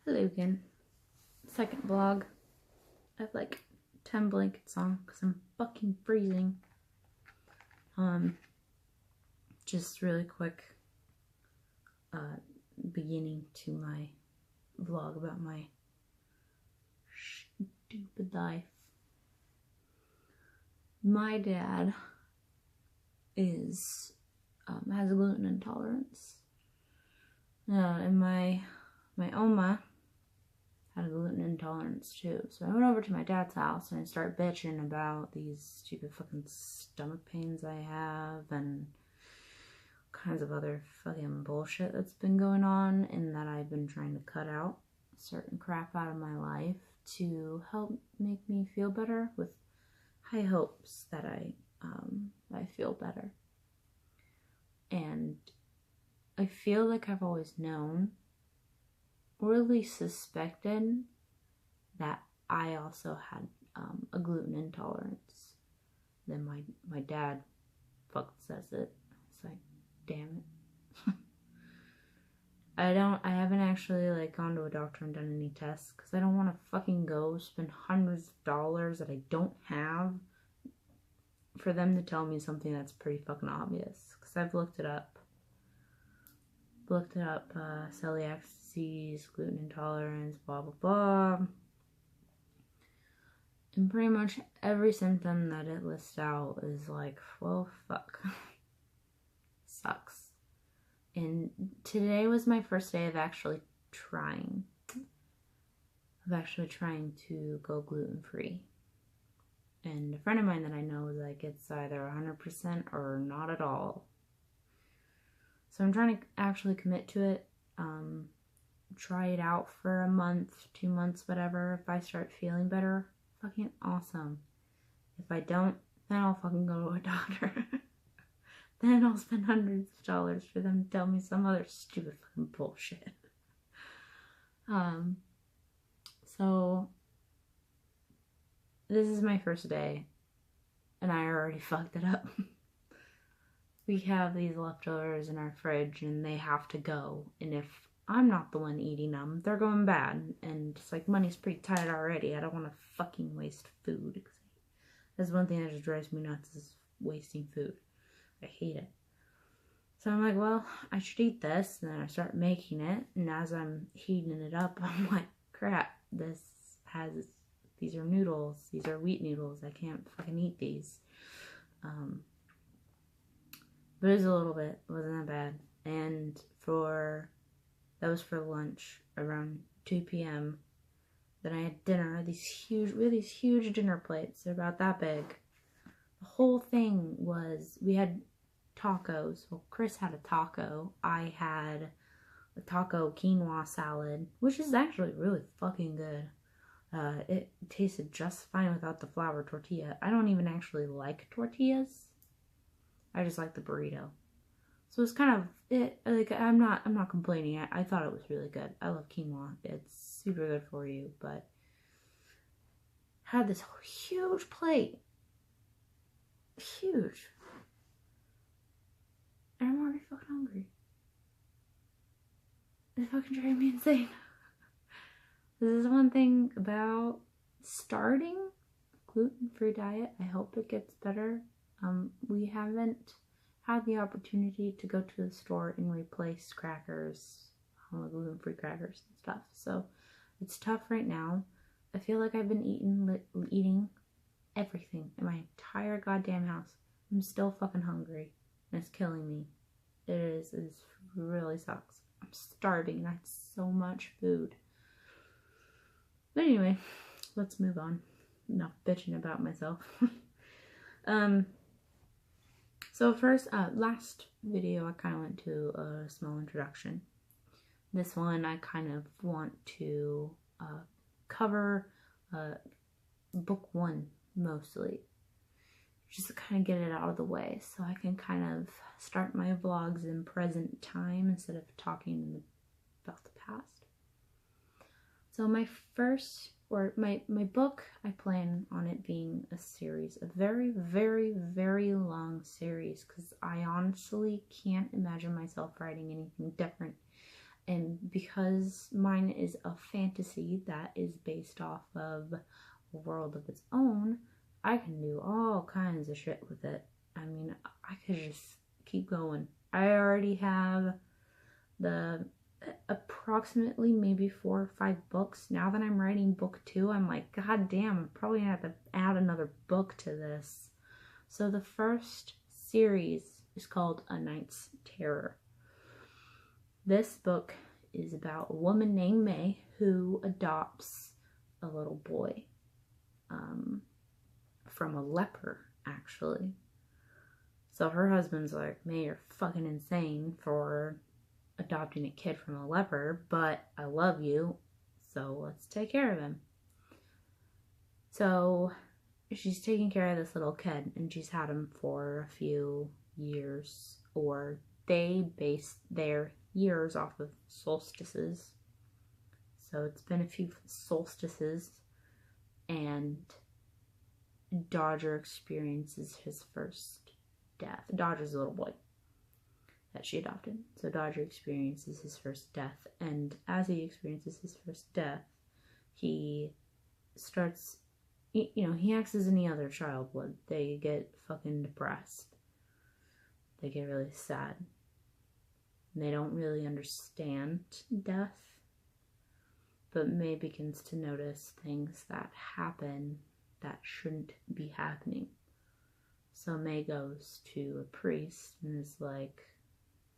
Hello again. Second vlog. I have like 10 blankets on because I'm fucking freezing. Just really quick beginning to my vlog about my stupid life. My dad has a gluten intolerance. And my Oma had a gluten intolerance too. So I went over to my dad's house and I started bitching about these stupid fucking stomach pains I have and kinds of other fucking bullshit that's been going on, and that I've been trying to cut out certain crap out of my life to help make me feel better, with high hopes that I feel better. And I feel like I've always known, or at least suspected, that I also had a gluten intolerance. Then my dad fucking says it. It's like, damn it. I haven't actually like gone to a doctor and done any tests because I don't want to fucking go spend hundreds of dollars that I don't have for them to tell me something that's pretty fucking obvious. Because I've looked it up. Celiac disease, gluten intolerance, blah blah blah. And pretty much every symptom that it lists out is like, well, fuck. Sucks. And today was my first day of actually trying to go gluten-free. And a friend of mine that I know is like, it's either 100% or not at all. So I'm trying to actually commit to it. Try it out for a month, 2 months, whatever. If I start feeling better, fucking awesome. If I don't, then I'll fucking go to a doctor. Then I'll spend hundreds of dollars for them to tell me some other stupid fucking bullshit. So this is my first day, and I already fucked it up. We have these leftovers in our fridge, and they have to go. And if I'm not the one eating them, they're going bad. And it's like, money's pretty tight already. I don't want to fucking waste food. That's one thing that just drives me nuts, is wasting food. I hate it. So I'm like, well, I should eat this. And then I start making it. And as I'm heating it up, I'm like, crap, these are noodles. These are wheat noodles. I can't fucking eat these. But it was a little bit. It wasn't that bad. And that was for lunch around 2 p.m. Then I had dinner. We had these huge dinner plates. They're about that big. The whole thing was, we had tacos. Well, Chris had a taco. I had a taco quinoa salad, which is actually really fucking good. It tasted just fine without the flour tortilla. I don't even actually like tortillas. I just like the burrito. So it's kind of it. Like, I'm not complaining. I thought it was really good. I love quinoa. It's super good for you. But I had this huge plate. Huge. And I'm already fucking hungry. It's fucking driving me insane. This is one thing about starting a gluten-free diet. I hope it gets better. We haven't had the opportunity to go to the store and replace crackers, gluten-free crackers and stuff. So it's tough right now. I feel like I've been eating everything in my entire goddamn house. I'm still fucking hungry, and it's killing me. It really sucks. I'm starving, and I have so much food. But anyway, let's move on. Enough bitching about myself. So first, last video I kind of went to a small introduction. This one I kind of want to cover book 1 mostly, just to kind of get it out of the way, so I can kind of start my vlogs in present time instead of talking about the past. So my book, I plan on it being a series, a very, very, very long series, because I honestly can't imagine myself writing anything different and because mine is a fantasy that is based off of a world of its own, I can do all kinds of shit with it. I mean, I could just keep going. I already have the approximately maybe 4 or 5 books. Now that I'm writing book 2, I'm like, god damn, I'm probably gonna have to add another book to this. So the first series is called A Knight's Terror. This book is about a woman named May who adopts a little boy from a leper, actually. So her husband's like, May, you're fucking insane for adopting a kid from a leper, but I love you, so let's take care of him. So she's taking care of this little kid, and she's had him for a few years, or they base their years off of solstices. So it's been a few solstices, and Dodger experiences his first death. Dodger's a little boy that she adopted. So Dodger experiences his first death, and as he experiences his first death, he starts, you know, he acts as any other child would. They get fucking depressed. They get really sad. And they don't really understand death, but May begins to notice things that happen that shouldn't be happening. So May goes to a priest and is like,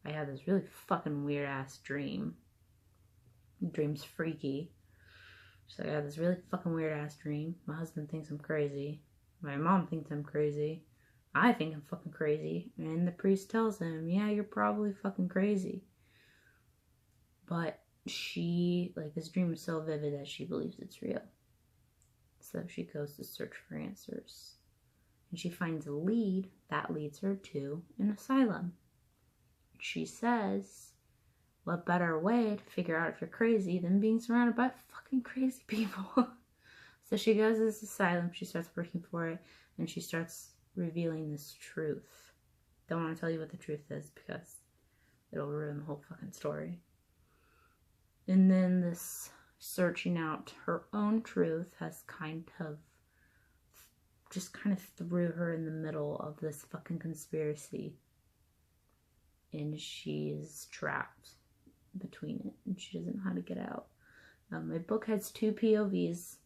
I had this really fucking weird ass dream. The dream's freaky. She's like, I had this really fucking weird ass dream. My husband thinks I'm crazy. My mom thinks I'm crazy. I think I'm fucking crazy. And the priest tells him, yeah, you're probably fucking crazy. But she, like, this dream is so vivid that she believes it's real. So she goes to search for answers. And she finds a lead that leads her to an asylum. She says, what better way to figure out if you're crazy than being surrounded by fucking crazy people? So she goes to this asylum, she starts working for it, and she starts revealing this truth. Don't want to tell you what the truth is because it'll ruin the whole fucking story. And then this searching out her own truth has kind of threw her in the middle of this fucking conspiracy. And she's trapped between it, and she doesn't know how to get out. My book has 2 POVs.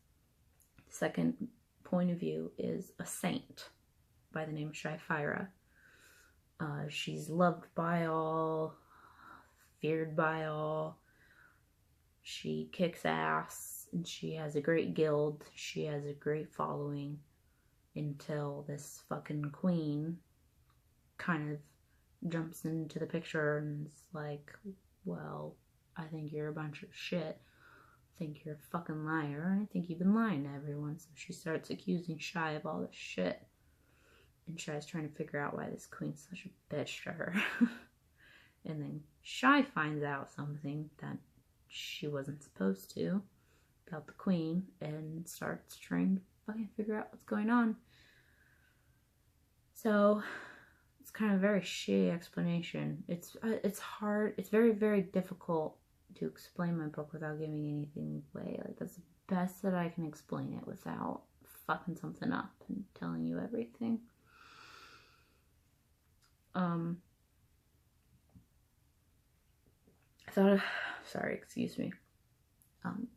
The second point of view is a saint by the name of Shyfira. She's loved by all, feared by all. She kicks ass, and she has a great guild. She has a great following until this fucking queen kind of jumps into the picture and is like, well, I think you're a bunch of shit. I think you're a fucking liar, and I think you've been lying to everyone. So she starts accusing Shy of all this shit. And Shy's trying to figure out why this queen's such a bitch to her. And then Shy finds out something that she wasn't supposed to about the queen and starts trying to fucking figure out what's going on. So it's kind of a very shitty explanation. It's hard. It's very, very difficult to explain my book without giving anything away. Like, that's the best that I can explain it without fucking something up and telling you everything. I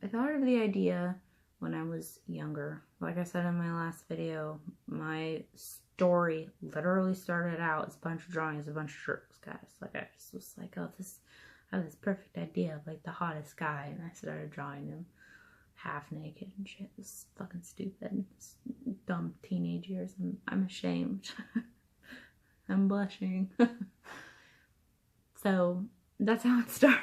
thought of the idea when I was younger. Like I said in my last video, my story literally started out as a bunch of drawings, a bunch of shirts, guys. Like, I just was like, oh, I have this perfect idea of, like, the hottest guy, and I started drawing him half naked and shit. It was fucking stupid. It's dumb teenage years. I'm ashamed. I'm blushing. So that's how it started.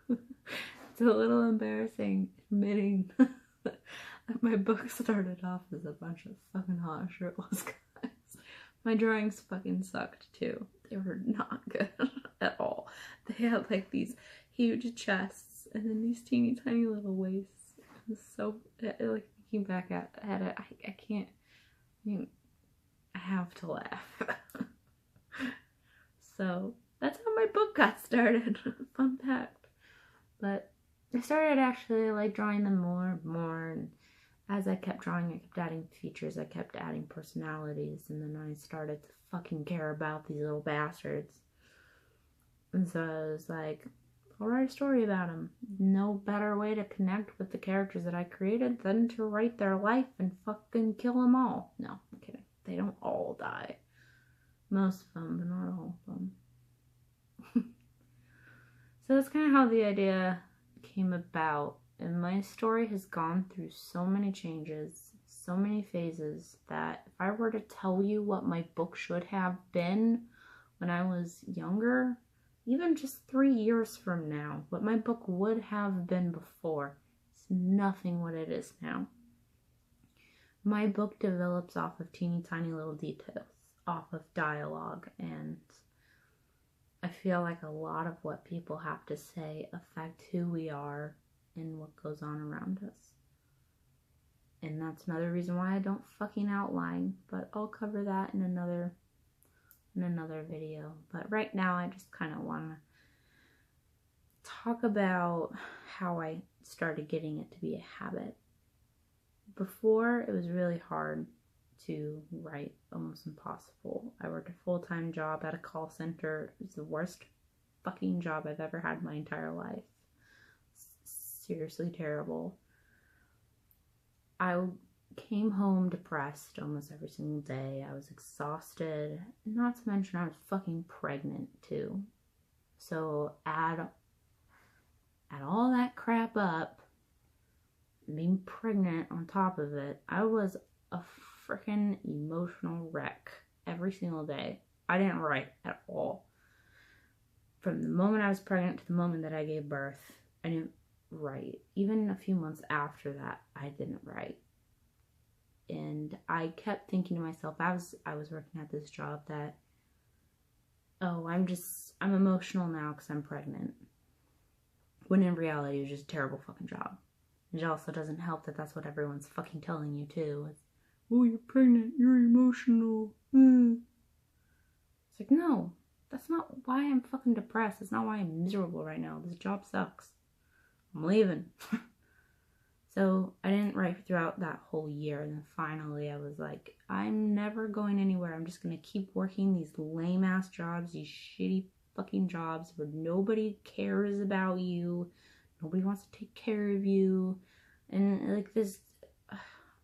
It's a little embarrassing admitting that my book started off as a bunch of fucking hot shirtless guys. My drawings fucking sucked too. They were not good at all. They had like these huge chests and then these teeny tiny little waists. It was so, like, looking back at it, I can't, I mean, I have to laugh. So that's how my book got started. Fun fact. But I started actually like drawing them more and more, and as I kept drawing, I kept adding features, I kept adding personalities, and then I started to fucking care about these little bastards. And so I was like, I'll write a story about them. No better way to connect with the characters that I created than to write their life and fucking kill them all. No, I'm kidding. They don't all die. Most of them, but not all of them. So that's kind of how the idea came about. And my story has gone through so many changes, so many phases, that if I were to tell you what my book should have been when I was younger, even just 3 years from now, what my book would have been before, it's nothing what it is now. My book develops off of teeny tiny little details, off of dialogue, and I feel like a lot of what people have to say affect who we are and what goes on around us. And that's another reason why I don't fucking outline, but I'll cover that in another video. But right now I just kind of want to talk about how I started getting it to be a habit. Before, it was really hard to write, almost impossible. I worked a full-time job at a call center. It was the worst fucking job I've ever had in my entire life. Seriously terrible. I came home depressed almost every single day. I was exhausted. Not to mention I was fucking pregnant too. So add all that crap up, being pregnant on top of it, I was a freaking emotional wreck every single day. I didn't write at all. From the moment I was pregnant to the moment that I gave birth, I didn't write. Even a few months after that, I didn't write. And I kept thinking to myself, I was working at this job, that, oh, I'm emotional now because I'm pregnant. When in reality, it was just a terrible fucking job. And it also doesn't help that that's what everyone's fucking telling you too. It's, oh, you're pregnant, you're emotional. It's like, no, that's not why I'm fucking depressed. That's not why I'm miserable right now. This job sucks. I'm leaving. So I didn't write throughout that whole year. And then finally I was like, I'm never going anywhere. I'm just going to keep working these lame ass jobs, these shitty fucking jobs where nobody cares about you. Nobody wants to take care of you. And like this,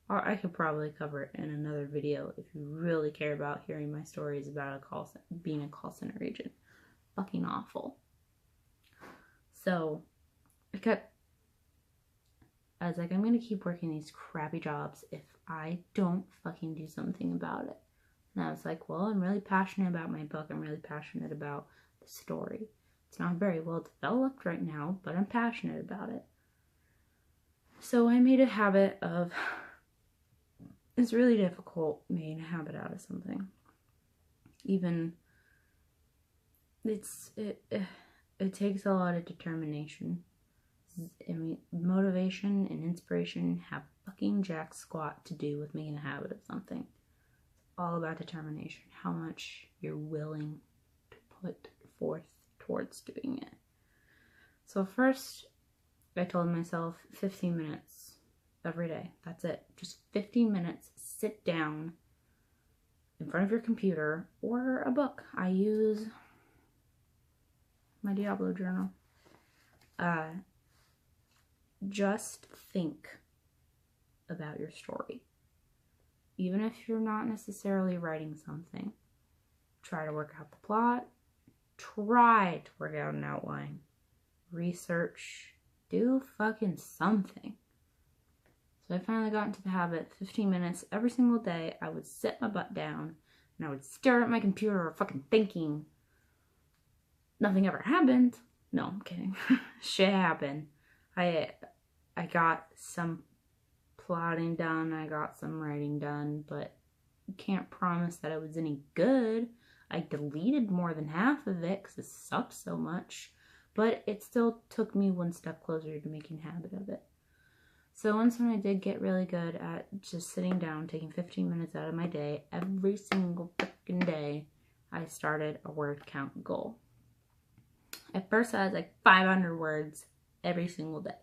I could probably cover it in another video if you really care about hearing my stories about being a call center agent. Fucking awful. So I was like, I'm going to keep working these crappy jobs if I don't fucking do something about it. And I was like, well, I'm really passionate about my book. I'm really passionate about the story. It's not very well developed right now, but I'm passionate about it. So I made a habit of, it's really difficult making a habit out of something. Even, it takes a lot of determination. I mean, motivation and inspiration have fucking jack squat to do with making a habit of something. It's all about determination, how much you're willing to put forth towards doing it. So first, I told myself 15 minutes every day. That's it. Just 15 minutes. Sit down in front of your computer or a book. I use my Diablo journal. Just think about your story. Even if you're not necessarily writing something, try to work out the plot. Try to work out an outline. Research. Do fucking something. So I finally got into the habit, 15 minutes every single day, I would sit my butt down and I would stare at my computer fucking thinking. Nothing ever happened. No, I'm kidding. Shit happened. I got some plotting done, I got some writing done, but can't promise that it was any good. I deleted more than half of it because it sucked so much, but it still took me one step closer to making a habit of it. So once when I did get really good at just sitting down, taking 15 minutes out of my day, every single freaking day, I started a word count goal. At first I was like 500 words. every single day.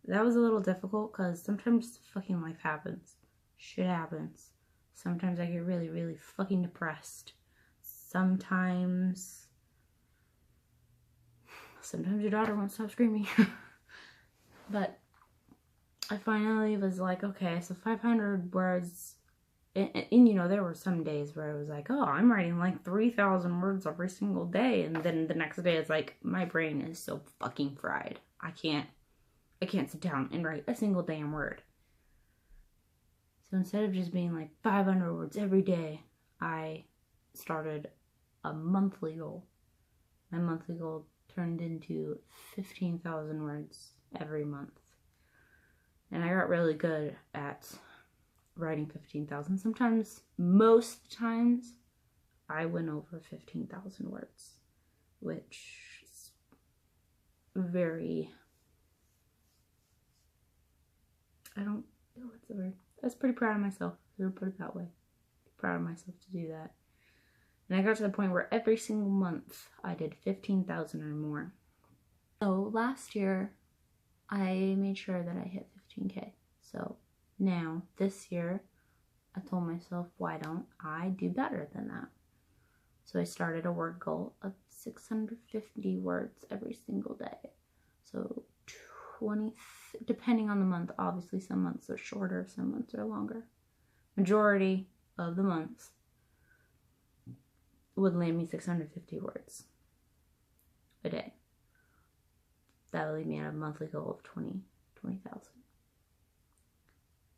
That was a little difficult because sometimes fucking life happens. Shit happens. Sometimes I get really, really fucking depressed. Sometimes your daughter won't stop screaming. But I finally was like, okay, so 500 words. And, you know, there were some days where I was like, oh, I'm writing like 3,000 words every single day. And then the next day it's like, my brain is so fucking fried. I can't sit down and write a single damn word. So instead of just being like 500 words every day, I started a monthly goal. My monthly goal turned into 15,000 words every month. And I got really good at writing 15,000. Sometimes, most times, I went over 15,000 words, which is very, I don't know what's the word. I was pretty proud of myself, if I put it that way. Proud of myself to do that. And I got to the point where every single month I did 15,000 or more. So last year, I made sure that I hit 15K. So now, this year, I told myself, why don't I do better than that? So I started a word goal of 650 words every single day. So 20, depending on the month, obviously some months are shorter, some months are longer. Majority of the months would land me 650 words a day. That would leave me at a monthly goal of 20,000.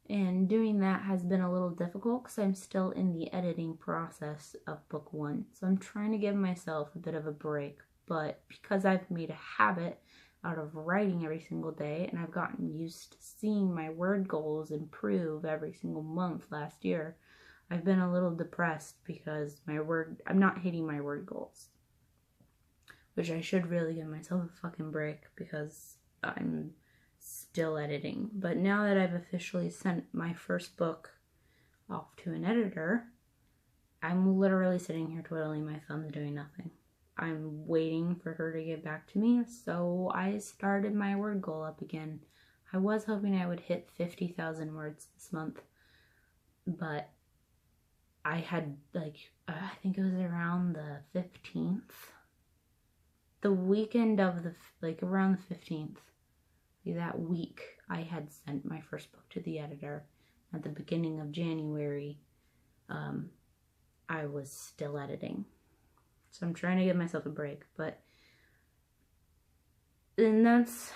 And doing that has been a little difficult because I'm still in the editing process of book 1. So I'm trying to give myself a bit of a break. But because I've made a habit out of writing every single day, and I've gotten used to seeing my word goals improve every single month last year, I've been a little depressed because I'm not hitting my word goals. Which I should really give myself a fucking break because I'm still editing. But now that I've officially sent my first book off to an editor, I'm literally sitting here twiddling my thumbs doing nothing. I'm waiting for her to get back to me, so I started my word goal up again. I was hoping I would hit 50,000 words this month, but I had I think it was around the 15th. The weekend of around the 15th. That week, I had sent my first book to the editor. At the beginning of January, I was still editing. So I'm trying to give myself a break, and that's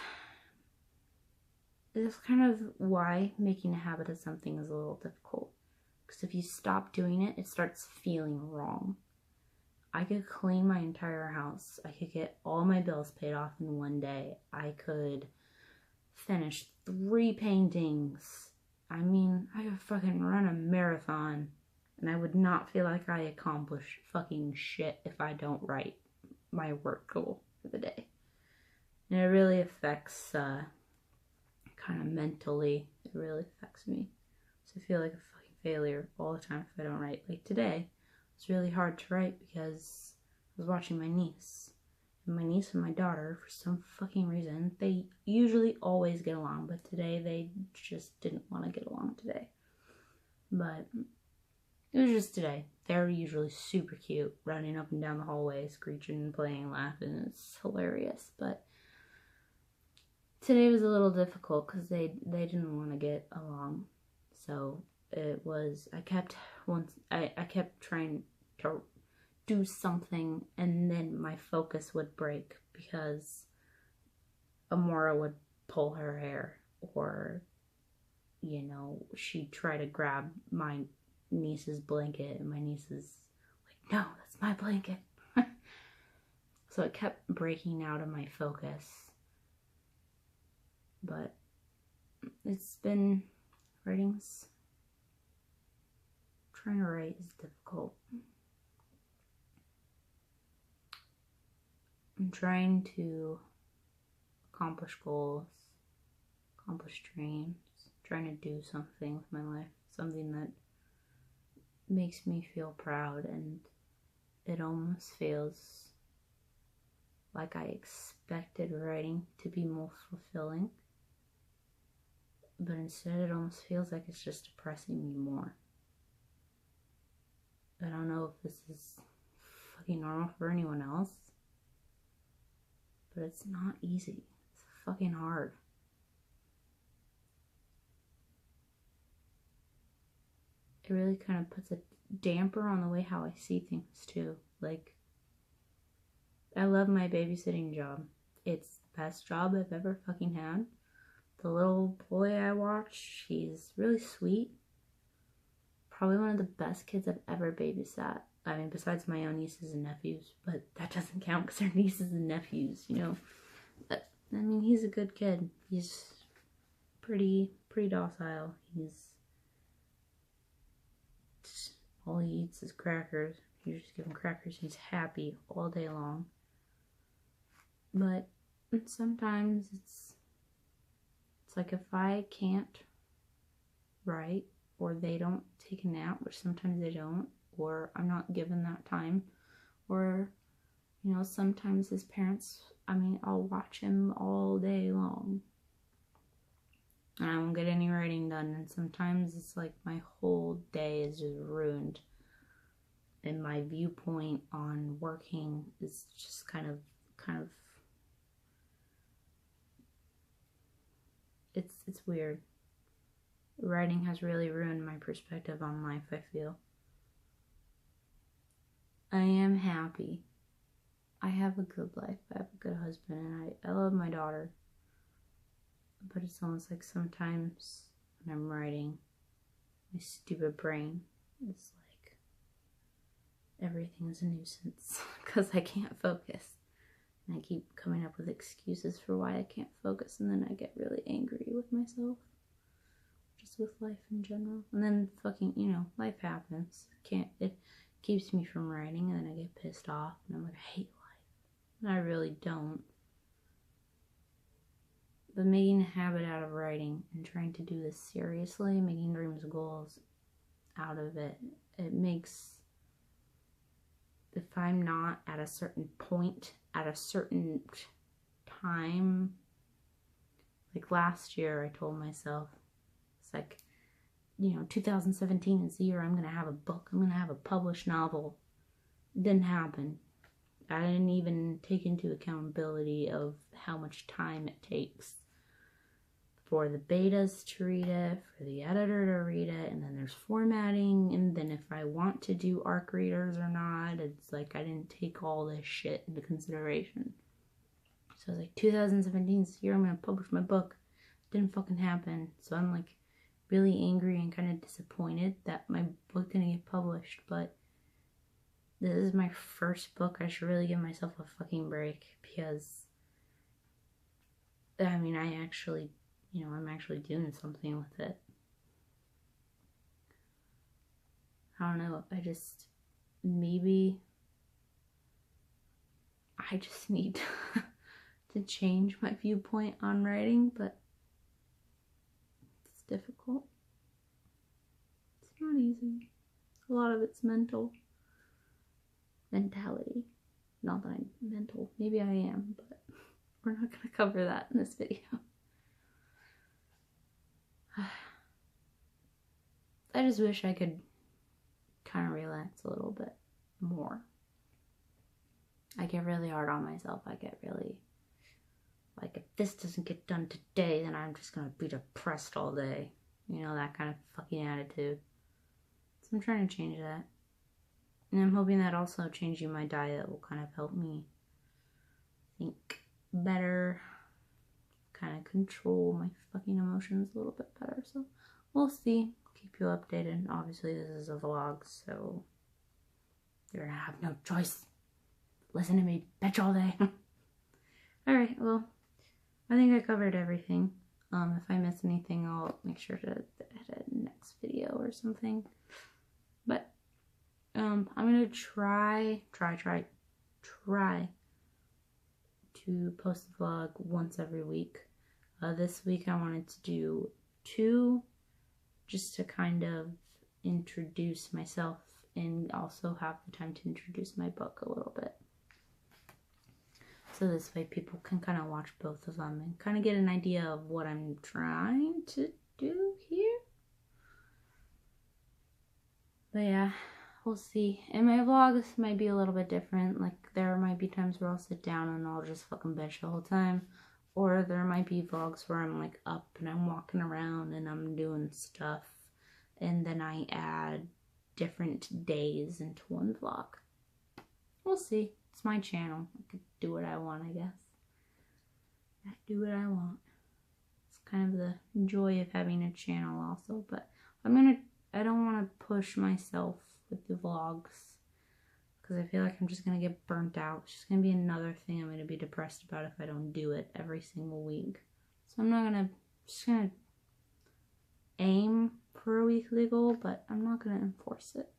kind of why making a habit of something is a little difficult. Because if you stop doing it, it starts feeling wrong. I could clean my entire house. I could get all my bills paid off in one day. I could finish 3 paintings. I mean, I could fucking run a marathon and I would not feel like I accomplished fucking shit if I don't write my work goal for the day. And it really affects, kind of mentally, it really affects me. So I feel like a fucking failure all the time if I don't write. Like today, it's really hard to write because I was watching my niece. And my niece and my daughter, for some fucking reason, they usually always get along, but today they just didn't want to get along today. But it was just today. They're usually super cute, running up and down the hallway, screeching, playing, laughing. It's hilarious. But today was a little difficult because they didn't want to get along. So it was, I kept trying to do something, and then my focus would break because Amora would pull her hair, or, you know, she'd try to grab my niece's blanket, and my niece is like, no, that's my blanket. So it kept breaking out of my focus. But it's been, trying to write is difficult. I'm trying to accomplish goals, accomplish dreams, trying to do something with my life, something that makes me feel proud, and it almost feels like I expected writing to be more fulfilling. But instead it almost feels like it's just depressing me more. I don't know if this is fucking normal for anyone else, but it's not easy. It's fucking hard. It really kind of puts a damper on the way how I see things too. Like, I love my babysitting job. It's the best job I've ever fucking had. The little boy I watch, he's really sweet. Probably one of the best kids I've ever babysat. I mean, besides my own nieces and nephews, but that doesn't count because they're nieces and nephews, you know. But, I mean, he's a good kid. He's pretty docile. All he eats is crackers. You just give him crackers, he's happy all day long. But sometimes it's like if I can't write, or they don't take a nap, which sometimes they don't, or I'm not given that time, or, you know, sometimes his parents, I mean, I'll watch him all day long and I won't get any writing done, and sometimes it's like my whole day is just ruined, and my viewpoint on working is just kind of it's weird. Writing has really ruined my perspective on life, I feel. I am happy. I have a good life. I have a good husband, and I love my daughter. But it's almost like sometimes when I'm writing, my stupid brain is like, everything's a nuisance because I can't focus. And I keep coming up with excuses for why I can't focus, and then I get really angry with myself. Just with life in general. And then fucking, you know, life happens. It keeps me from writing, and then I get pissed off, and I'm like, I hate life. And I really don't. But making a habit out of writing and trying to do this seriously, making dreams goals out of it, it makes, if I'm not at a certain point, at a certain time, like last year I told myself, it's like, you know, 2017 is the year I'm going to have a book. I'm going to have a published novel. It didn't happen. I didn't even take into accountability of how much time it takes for the betas to read it, for the editor to read it, and then there's formatting, and then if I want to do ARC readers or not, it's like I didn't take all this shit into consideration. So I was like, 2017 is the year I'm going to publish my book. Didn't fucking happen. So I'm like really angry and kind of disappointed that my book didn't get published, but this is my first book. I should really give myself a fucking break, because I mean, I actually, you know, I'm actually doing something with it. I don't know, maybe I just need to change my viewpoint on writing, but it's difficult. It's not easy. A lot of it's mentality. Not that I'm mental. Maybe I am, but we're not going to cover that in this video. I just wish I could kind of relax a little bit more. I get really hard on myself. I get really, like, if this doesn't get done today, then I'm just going to be depressed all day. You know, that kind of fucking attitude. So I'm trying to change that. And I'm hoping that also changing my diet will kind of help me think better, kind of control my fucking emotions a little bit better. So we'll see. Keep you updated. Obviously this is a vlog, so you're gonna have no choice. Listen to me bitch all day. Alright, well, I think I covered everything. If I miss anything, I'll make sure to edit next video or something. But I'm gonna try to post the vlog once every week. This week I wanted to do 2, just to kind of introduce myself and also have the time to introduce my book a little bit. So this way people can kind of watch both of them and kind of get an idea of what I'm trying to do here. But yeah, we'll see. And my vlogs might be a little bit different. Like, there might be times where I'll sit down and I'll just fucking bitch the whole time. Or there might be vlogs where I'm like up and I'm walking around and I'm doing stuff. And then I add different days into one vlog. We'll see. It's my channel. I could do what I want, I guess. I do what I want. It's kind of the joy of having a channel also. But I don't want to push myself with the vlogs, because I feel like I'm just going to get burnt out. It's just going to be another thing I'm going to be depressed about if I don't do it every single week. So I'm not going to, just going to aim for a weekly goal, but I'm not going to enforce it.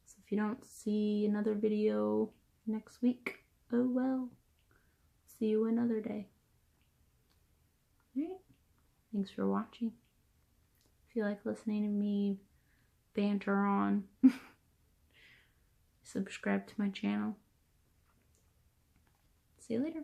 So if you don't see another video next week, oh well. See you another day. Alright, thanks for watching. If you like listening to me banter on, subscribe to my channel. See you later.